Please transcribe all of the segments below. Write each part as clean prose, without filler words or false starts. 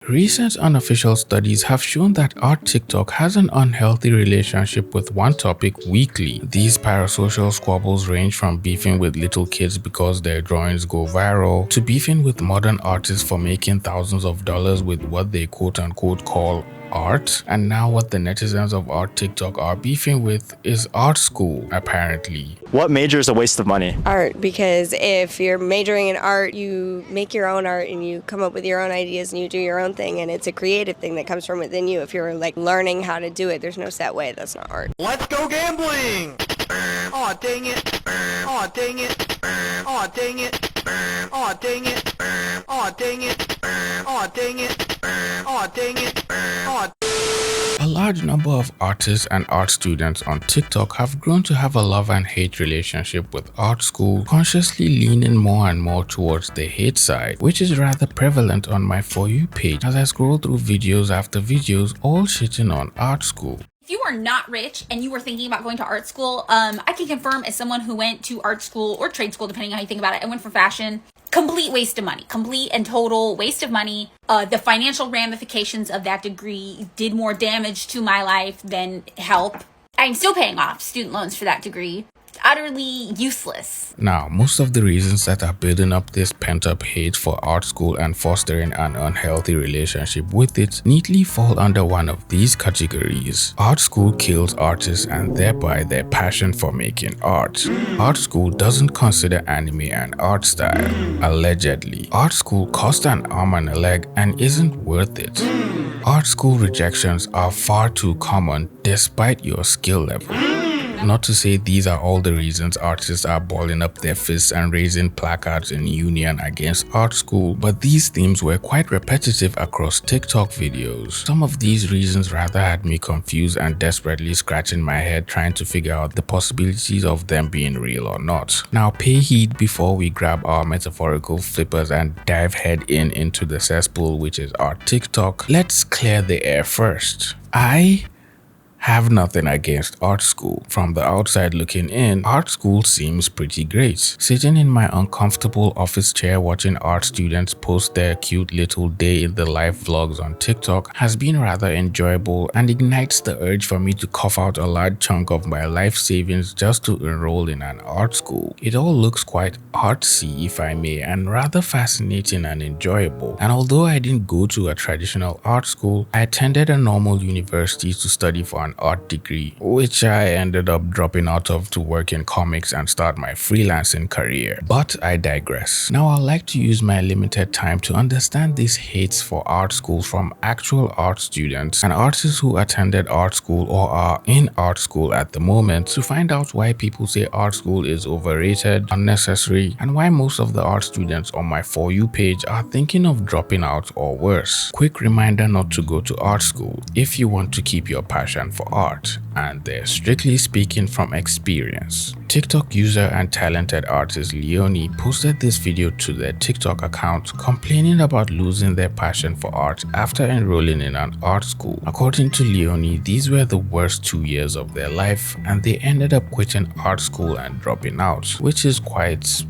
Recent unofficial studies have shown that art TikTok has an unhealthy relationship with one topic weekly. These parasocial squabbles range from beefing with little kids because their drawings go viral, to beefing with modern artists for making thousands of dollars with what they quote-unquote call art. And now what the netizens of art TikTok are beefing with is Artschool, apparently. What major is a waste of money? Art, because if you're majoring in art, you make your own art and you come up with your own ideas and you do your own thing, and it's a creative thing that comes from within you. If you're like learning how to do it, there's no set way. That's not art. Let's go gambling! Aw, dang it! Aw, dang it! Aw, dang it! Aw, dang it! Aw, dang it! Aw, dang it! Aw, dang it! Aw. A large number of artists and art students on TikTok have grown to have a love and hate relationship with Artschool, consciously leaning more and more towards the hate side, which is rather prevalent on my For You page as I scroll through videos after videos all shitting on Artschool. If you are not rich and you were thinking about going to art school, I can confirm as someone who went to art school or trade school, depending on how you think about it, and went for fashion, complete waste of money, complete and total waste of money. The financial ramifications of that degree did more damage to my life than help. I'm still paying off student loans for that degree. Utterly useless. Now, most of the reasons that are building up this pent-up hate for Artschool and fostering an unhealthy relationship with it neatly fall under one of these categories. Artschool kills artists and thereby their passion for making art. Artschool doesn't consider anime an art style, allegedly. Artschool costs an arm and a leg and isn't worth it. Artschool rejections are far too common despite your skill level. Not to say these are all the reasons artists are balling up their fists and raising placards in union against Artschool, but these themes were quite repetitive across TikTok videos. Some of these reasons rather had me confused and desperately scratching my head trying to figure out the possibilities of them being real or not. Now pay heed before we grab our metaphorical flippers and dive head into the cesspool which is our TikTok. Let's clear the air first. I have nothing against Artschool. From the outside looking in, Artschool seems pretty great. Sitting in my uncomfortable office chair watching art students post their cute little day in the life vlogs on TikTok has been rather enjoyable and ignites the urge for me to cough out a large chunk of my life savings just to enroll in an art school. It all looks quite artsy, if I may, and rather fascinating and enjoyable. And although I didn't go to a traditional art school, I attended a normal university to study for an art degree, which I ended up dropping out of to work in comics and start my freelancing career. But I digress. Now I'd like to use my limited time to understand these hates for art schools from actual art students and artists who attended art school or are in art school at the moment, to find out why people say art school is overrated, unnecessary, and why most of the art students on my For You page are thinking of dropping out or worse. Quick reminder not to go to art school if you want to keep your passion for art, and they're strictly speaking from experience. TikTok user and talented artist Leonie posted this video to their TikTok account complaining about losing their passion for art after enrolling in an art school. According to Leonie, these were the worst 2 years of their life and they ended up quitting art school and dropping out, which is quite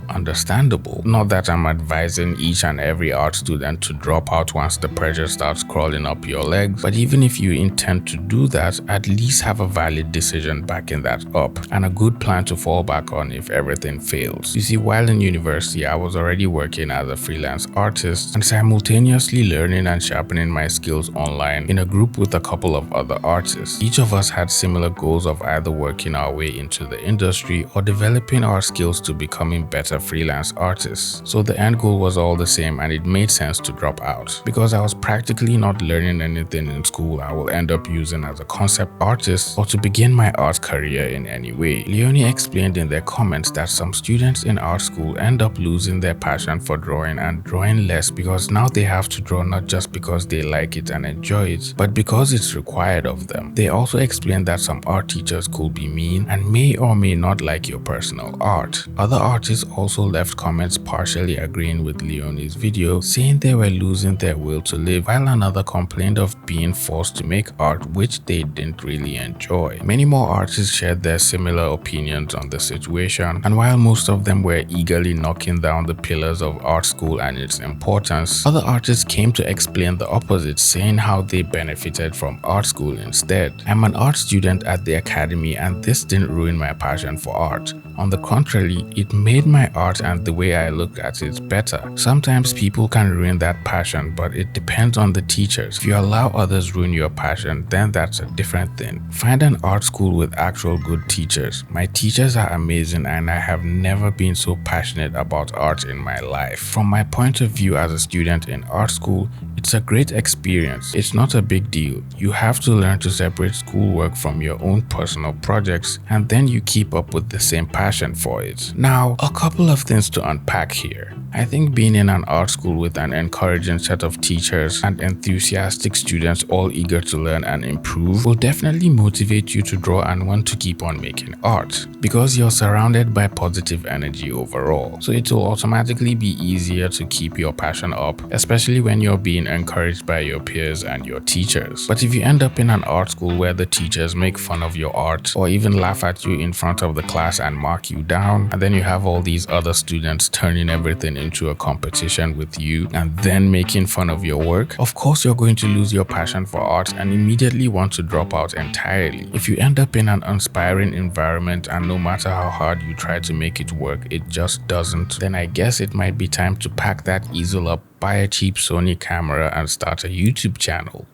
understandable. Not that I'm advising each and every art student to drop out once the pressure starts crawling up your legs, but even if you intend to do that, at least have a valid decision backing that up and a good plan to fall back on if everything fails. You see, while in university, I was already working as a freelance artist and simultaneously learning and sharpening my skills online in a group with a couple of other artists. Each of us had similar goals of either working our way into the industry or developing our skills to becoming better freelance artists. So the end goal was all the same and it made sense to drop out. Because I was practically not learning anything in school I will end up using as a concept artist or to begin my art career in any way. Leonie explained in their comments that some students in art school end up losing their passion for drawing and drawing less because now they have to draw not just because they like it and enjoy it, but because it's required of them. They also explained that some art teachers could be mean and may or may not like your personal art. Other artists also also left comments partially agreeing with Leonie's video, saying they were losing their will to live, while another complained of being forced to make art which they didn't really enjoy. Many more artists shared their similar opinions on the situation, and while most of them were eagerly knocking down the pillars of art school and its importance, other artists came to explain the opposite, saying how they benefited from art school instead. I'm an art student at the academy, and this didn't ruin my passion for art. On the contrary, it made my art and the way I look at it better. Sometimes people can ruin that passion, but it depends on the teachers. If you allow others ruin your passion, then that's a different thing. Find an art school with actual good teachers. My teachers are amazing, and I have never been so passionate about art in my life. From my point of view as a student in art school, it's a great experience. It's not a big deal. You have to learn to separate schoolwork from your own personal projects, and then you keep up with the same passion for it. Now, a couple of things to unpack here. I think being in an art school with an encouraging set of teachers and enthusiastic students all eager to learn and improve will definitely motivate you to draw and want to keep on making art, because you're surrounded by positive energy overall. So it will automatically be easier to keep your passion up, especially when you're being encouraged by your peers and your teachers. But if you end up in an art school where the teachers make fun of your art or even laugh at you in front of the class and mark you down, and then you have all these other students turning everything into a competition with you and then making fun of your work, of course you're going to lose your passion for art and immediately want to drop out entirely. If you end up in an inspiring environment and no matter how hard you try to make it work, it just doesn't, then I guess it might be time to pack that easel up, buy a cheap Sony camera and start a YouTube channel.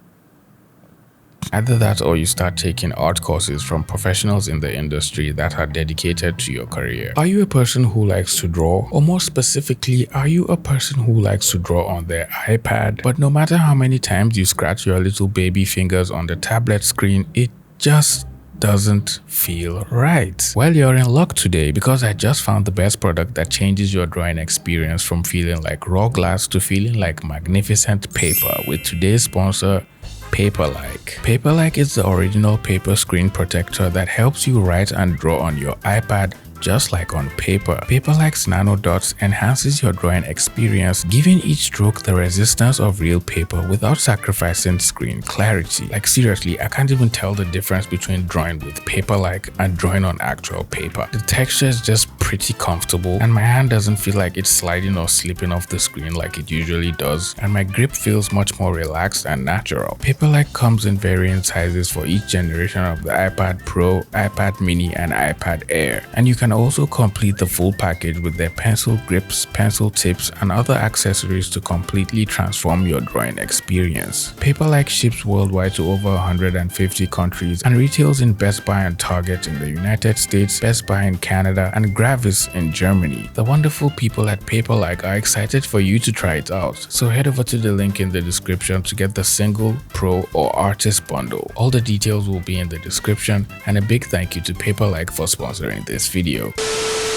Either that or you start taking art courses from professionals in the industry that are dedicated to your career. Are you a person who likes to draw? Or more specifically, are you a person who likes to draw on their iPad, but no matter how many times you scratch your little baby fingers on the tablet screen, it just doesn't feel right? Well, you're in luck today, because I just found the best product that changes your drawing experience from feeling like raw glass to feeling like magnificent paper with today's sponsor, pylellii. Pylellii is the original paper screen protector that helps you write and draw on your iPad just like on paper. Pylellii's nano dots enhances your drawing experience, giving each stroke the resistance of real paper without sacrificing screen clarity. Like seriously, I can't even tell the difference between drawing with Pylellii and drawing on actual paper. The texture is just pretty comfortable, and my hand doesn't feel like it's sliding or slipping off the screen like it usually does, and my grip feels much more relaxed and natural. Pylellii comes in varying sizes for each generation of the iPad Pro, iPad Mini, and iPad Air, and you can also complete the full package with their pencil grips, pencil tips, and other accessories to completely transform your drawing experience. Pylellii ships worldwide to over 150 countries and retails in Best Buy and Target in the United States, Best Buy in Canada, and Gravis in Germany. The wonderful people at Pylellii are excited for you to try it out, so head over to the link in the description to get the single, pro, or artist bundle. All the details will be in the description, and a big thank you to Pylellii for sponsoring this video.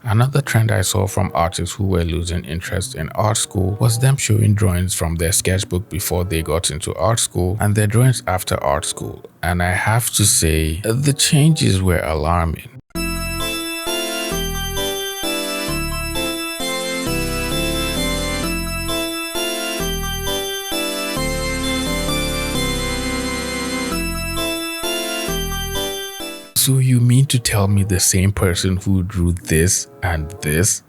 Another trend I saw from artists who were losing interest in art school was them showing drawings from their sketchbook before they got into art school and their drawings after art school. And I have to say, the changes were alarming. So you mean to tell me the same person who drew this and this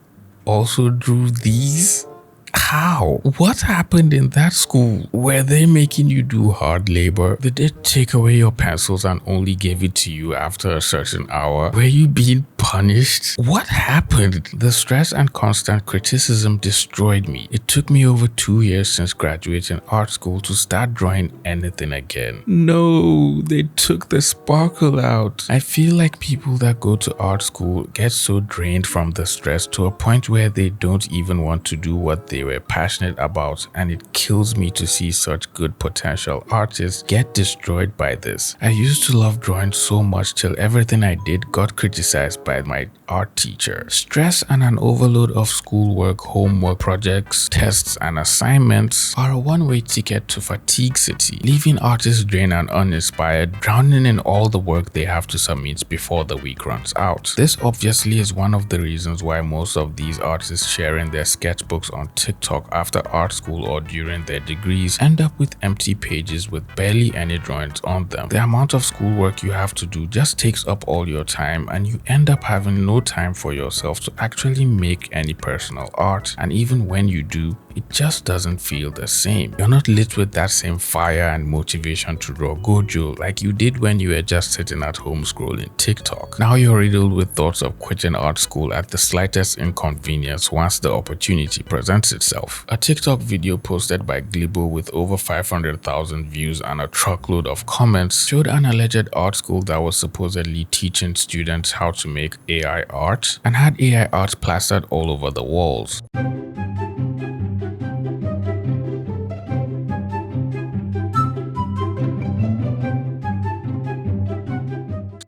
also drew these? How? What happened in that school? Were they making you do hard labor? Did they take away your pencils and only gave it to you after a certain hour? Were you being punished? What happened? The stress and constant criticism destroyed me. It took me over 2 years since graduating art school to start drawing anything again. No, they took the sparkle out. I feel like people that go to art school get so drained from the stress to a point where they don't even want to do what they were we're passionate about, and it kills me to see such good potential artists get destroyed by this. I used to love drawing so much till everything I did got criticized by my art teacher. Stress and an overload of schoolwork, homework, projects, tests, and assignments are a one-way ticket to fatigue city, leaving artists drained and uninspired, drowning in all the work they have to submit before the week runs out. This obviously is one of the reasons why most of these artists sharing their sketchbooks on TikTok after art school or during their degrees end up with empty pages with barely any drawings on them. The amount of schoolwork you have to do just takes up all your time, and you end up having no time for yourself to actually make any personal art, and even when you do, it just doesn't feel the same. You're not lit with that same fire and motivation to draw gojo like you did when you were just sitting at home scrolling TikTok. Now you're riddled with thoughts of quitting art school at the slightest inconvenience once the opportunity presents itself. A TikTok video posted by Glibbo with over 500,000 views and a truckload of comments showed an alleged art school that was supposedly teaching students how to make AI art and had AI art plastered all over the walls.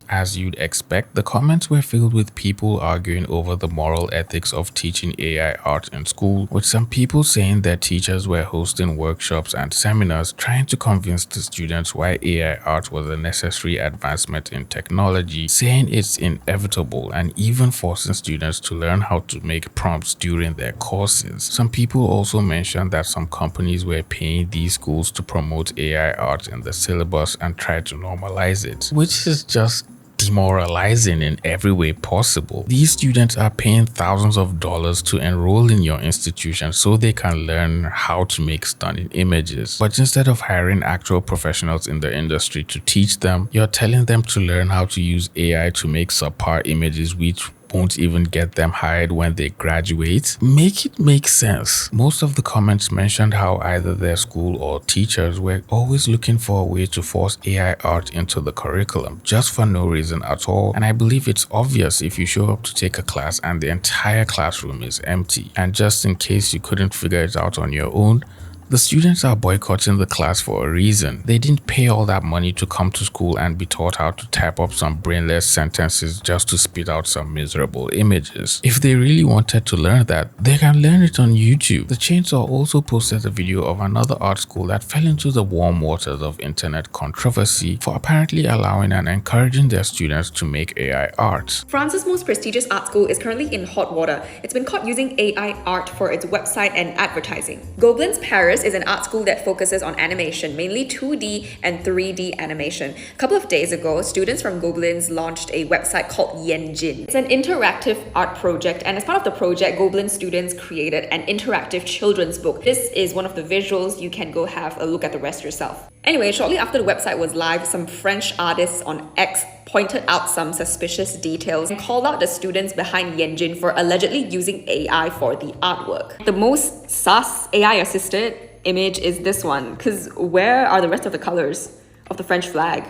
As you'd expect, the comments were filled with people arguing over the moral ethics of teaching AI art in school, with some people saying their teachers were hosting workshops and seminars trying to convince the students why AI art was a necessary advancement in technology, saying it's inevitable, and even forcing students to learn how to make prompts during their courses. Some people also mentioned that some companies were paying these schools to promote AI art in the syllabus and try to normalize it, which is just demoralizing in every way possible. These students are paying thousands of dollars to enroll in your institution so they can learn how to make stunning images. But instead of hiring actual professionals in the industry to teach them, you're telling them to learn how to use AI to make subpar images which won't even get them hired when they graduate. Make it make sense. Most of the comments mentioned how either their school or teachers were always looking for a way to force AI art into the curriculum just for no reason at all, and I believe it's obvious if you show up to take a class and the entire classroom is empty, and just in case you couldn't figure it out on your own, the students are boycotting the class for a reason. They didn't pay all that money to come to school and be taught how to type up some brainless sentences just to spit out some miserable images. If they really wanted to learn that, they can learn it on YouTube. The Chainsaw also posted a video of another art school that fell into the warm waters of internet controversy for apparently allowing and encouraging their students to make AI art. France's most prestigious art school is currently in hot water. It's been caught using AI art for its website and advertising. Gobelins Paris is an art school that focuses on animation, mainly 2D and 3D animation. A couple of days ago, students from Gobelins launched a website called Yanjin. It's an interactive art project, and as part of the project, Gobelin students created an interactive children's book. This is one of the visuals. You can go have a look at the rest yourself. Anyway, shortly after the website was live, some French artists on X pointed out some suspicious details and called out the students behind Yanjin for allegedly using AI for the artwork. The most sus AI-assisted image is this one, because where are the rest of the colors of the French flag?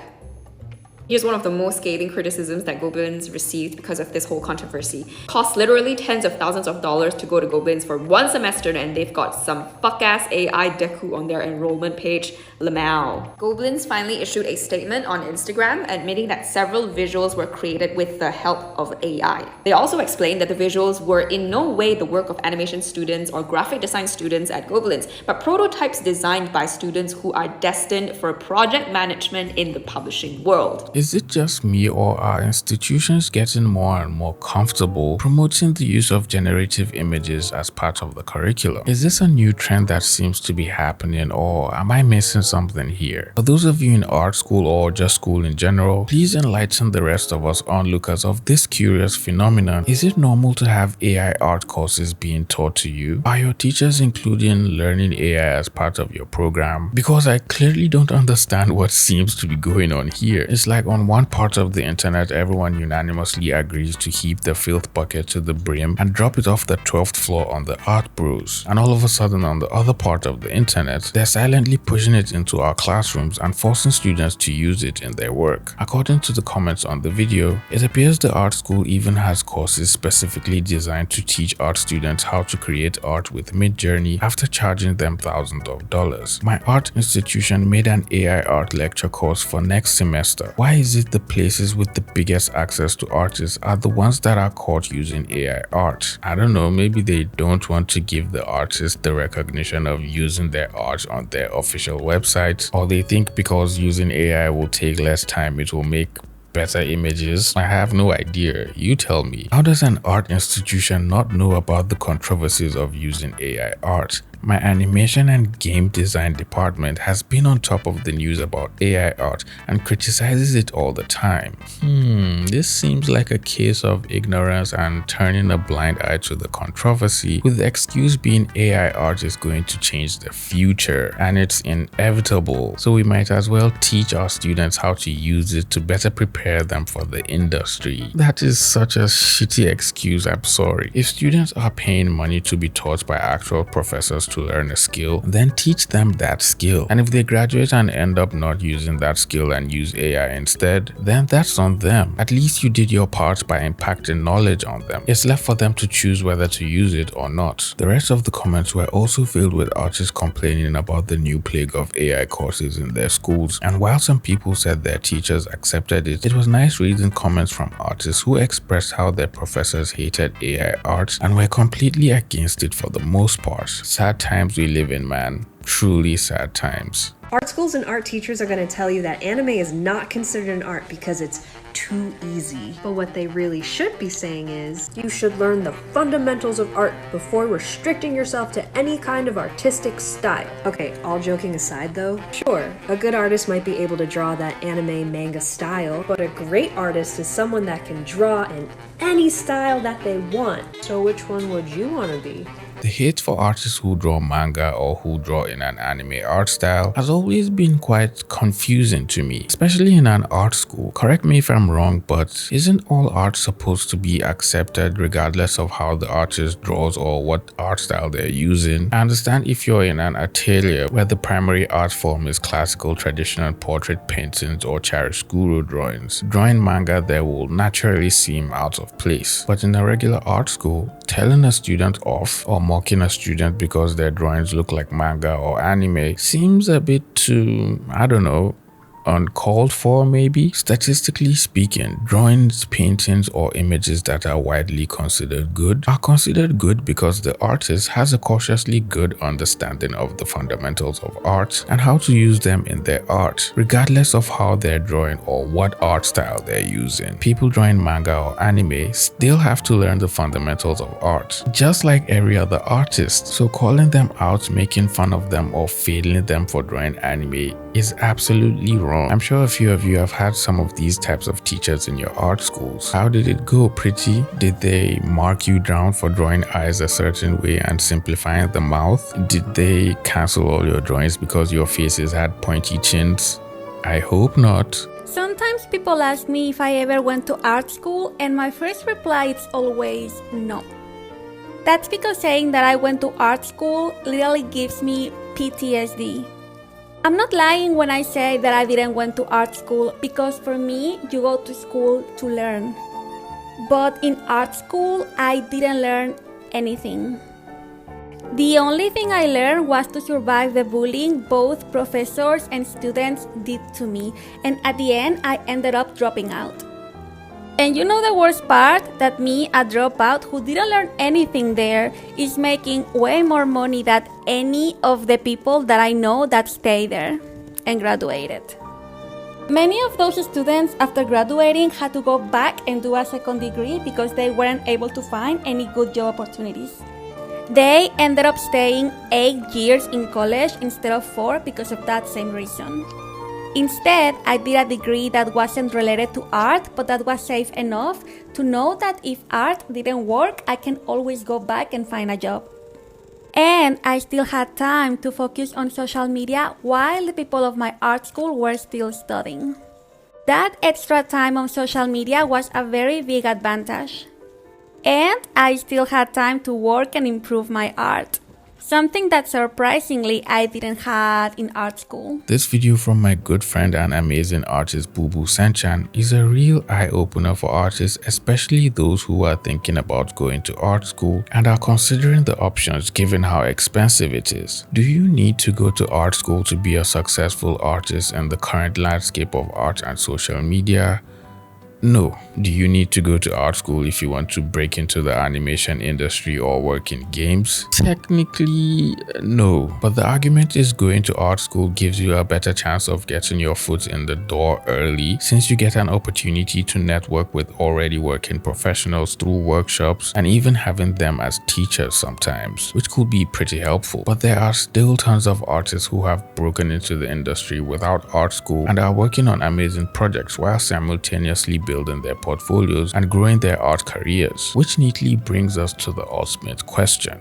Here's one of the most scathing criticisms that Gobelins received because of this whole controversy. Costs literally tens of thousands of dollars to go to Gobelins for one semester, and they've got some fuck-ass AI deku on their enrollment page. Lamau. Gobelins finally issued a statement on Instagram admitting that several visuals were created with the help of AI. They also explained that the visuals were in no way the work of animation students or graphic design students at Gobelins, but prototypes designed by students who are destined for project management in the publishing world. Is it just me, or are institutions getting more and more comfortable promoting the use of generative images as part of the curriculum? Is this a new trend that seems to be happening, or am I missing something here? For those of you in art school or just school in general, please enlighten the rest of us onlookers of this curious phenomenon. Is it normal to have AI art courses being taught to you? Are your teachers including learning AI as part of your program? Because I clearly don't understand what seems to be going on here. It's like Like on one part of the internet, everyone unanimously agrees to heap the filth bucket to the brim and drop it off the 12th floor on the art bros. And all of a sudden on the other part of the internet, they're silently pushing it into our classrooms and forcing students to use it in their work. According to the comments on the video, it appears the art school even has courses specifically designed to teach art students how to create art with Midjourney after charging them thousands of dollars. My art institution made an AI art lecture course for next semester. Why is it the places with the biggest access to artists are the ones that are caught using AI art? I don't know, maybe they don't want to give the artists the recognition of using their art on their official website, or they think because using AI will take less time, it will make better images. I have no idea. You tell me. How does an art institution not know about the controversies of using AI art? My animation and game design department has been on top of the news about AI art and criticizes it all the time. This seems like a case of ignorance and turning a blind eye to the controversy, with the excuse being AI art is going to change the future and it's inevitable, so we might as well teach our students how to use it to better prepare them for the industry. That is such a shitty excuse, I'm sorry. If students are paying money to be taught by actual professors to learn a skill, then teach them that skill. And if they graduate and end up not using that skill and use AI instead, then that's on them. At least you did your part by impacting knowledge on them. It's left for them to choose whether to use it or not. The rest of the comments were also filled with artists complaining about the new plague of AI courses in their schools. And while some people said their teachers accepted it, it was nice reading comments from artists who expressed how their professors hated AI art and were completely against it for the most part. Sad times we live in, man. Truly sad times. Art schools and art teachers are going to tell you that anime is not considered an art because it's too easy. But what they really should be saying is, you should learn the fundamentals of art before restricting yourself to any kind of artistic style. Okay, all joking aside though, sure, a good artist might be able to draw that anime manga style, but a great artist is someone that can draw in any style that they want. So which one would you want to be? The hate for artists who draw manga or who draw in an anime art style has always been quite confusing to me, especially in an art school. Correct me if I'm wrong, but isn't all art supposed to be accepted regardless of how the artist draws or what art style they're using? I understand if you're in an atelier where the primary art form is classical traditional portrait paintings or chiaroscuro drawings. Drawing manga there will naturally seem out of place. But in a regular art school, telling a student off or mocking a student because their drawings look like manga or anime seems a bit too, I don't know, uncalled for maybe. Statistically speaking, drawings, paintings, or images that are widely considered good are considered good because the artist has a cautiously good understanding of the fundamentals of art and how to use them in their art, regardless of how they're drawing or what art style they're using. People drawing manga or anime still have to learn the fundamentals of art, just like every other artist. So calling them out, making fun of them, or failing them for drawing anime is absolutely wrong. I'm sure a few of you have had some of these types of teachers in your art schools. How did it go, pretty? Did they mark you down for drawing eyes a certain way and simplifying the mouth? Did they cancel all your drawings because your faces had pointy chins? I hope not. Sometimes people ask me if I ever went to art school, and my first reply is always no. That's because saying that I went to art school literally gives me PTSD. I'm not lying when I say that I didn't went to art school, because for me, you go to school to learn. But in art school, I didn't learn anything. The only thing I learned was to survive the bullying both professors and students did to me, and at the end, I ended up dropping out. And you know the worst part? That me, a dropout who didn't learn anything there, is making way more money than any of the people that I know that stayed there and graduated. Many of those students after graduating had to go back and do a second degree because they weren't able to find any good job opportunities. They ended up staying 8 years in college instead of 4 because of that same reason. Instead, I did a degree that wasn't related to art, but that was safe enough to know that if art didn't work, I can always go back and find a job. And I still had time to focus on social media while the people of my art school were still studying. That extra time on social media was a very big advantage. And I still had time to work and improve my art. Something that surprisingly I didn't have in art school. This video from my good friend and amazing artist buboosenchan is a real eye-opener for artists, especially those who are thinking about going to art school and are considering the options given how expensive it is. Do you need to go to art school to be a successful artist in the current landscape of art and social media? No. Do you need to go to art school if you want to break into the animation industry or work in games? Technically, no. But the argument is going to art school gives you a better chance of getting your foot in the door early, since you get an opportunity to network with already working professionals through workshops and even having them as teachers sometimes, which could be pretty helpful. But there are still tons of artists who have broken into the industry without art school and are working on amazing projects while simultaneously building their portfolios and growing their art careers, which neatly brings us to the ultimate question.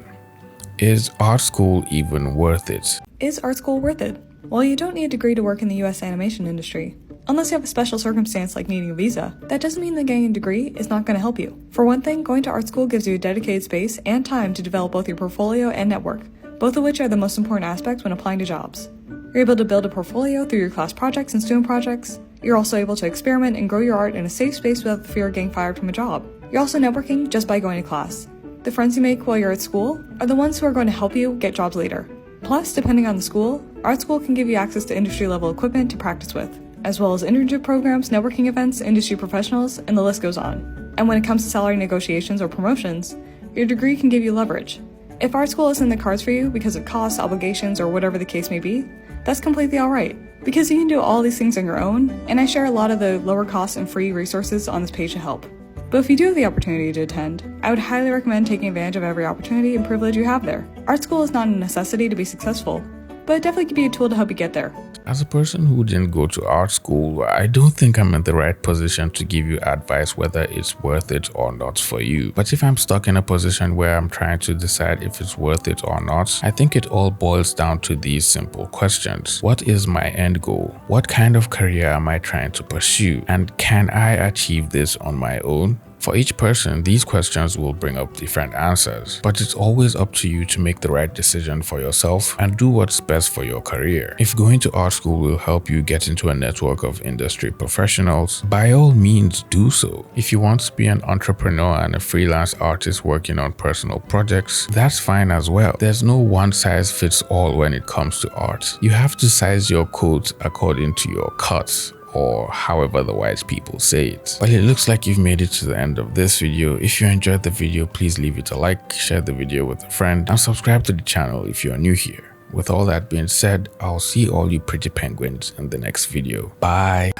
Is art school even worth it? Is art school worth it? Well, you don't need a degree to work in the US animation industry. Unless you have a special circumstance like needing a visa, that doesn't mean that getting a degree is not going to help you. For one thing, going to art school gives you a dedicated space and time to develop both your portfolio and network, both of which are the most important aspects when applying to jobs. You're able to build a portfolio through your class projects and student projects. You're also able to experiment and grow your art in a safe space without the fear of getting fired from a job. You're also networking just by going to class. The friends you make while you're at school are the ones who are going to help you get jobs later. Plus, depending on the school, art school can give you access to industry-level equipment to practice with, as well as internship programs, networking events, industry professionals, and the list goes on. And when it comes to salary negotiations or promotions, your degree can give you leverage. If art school isn't in the cards for you because of costs, obligations, or whatever the case may be, that's completely alright, because you can do all these things on your own, and I share a lot of the lower cost and free resources on this page to help. But if you do have the opportunity to attend, I would highly recommend taking advantage of every opportunity and privilege you have there. Art school is not a necessity to be successful, but it definitely can be a tool to help you get there. As a person who didn't go to art school, I don't think I'm in the right position to give you advice whether it's worth it or not for you. But if I'm stuck in a position where I'm trying to decide if it's worth it or not, I think it all boils down to these simple questions. What is my end goal? What kind of career am I trying to pursue? And can I achieve this on my own? For each person, these questions will bring up different answers, but it's always up to you to make the right decision for yourself and do what's best for your career. If going to art school will help you get into a network of industry professionals, by all means do so. If you want to be an entrepreneur and a freelance artist working on personal projects, that's fine as well. There's no one size fits all when it comes to art. You have to size your coat according to your cuts, or however the wise people say it. But it looks like you've made it to the end of this video. If you enjoyed the video, please leave it a like, share the video with a friend, and subscribe to the channel if you're new here. With all that being said, I'll see all you pretty penguins in the next video. Bye!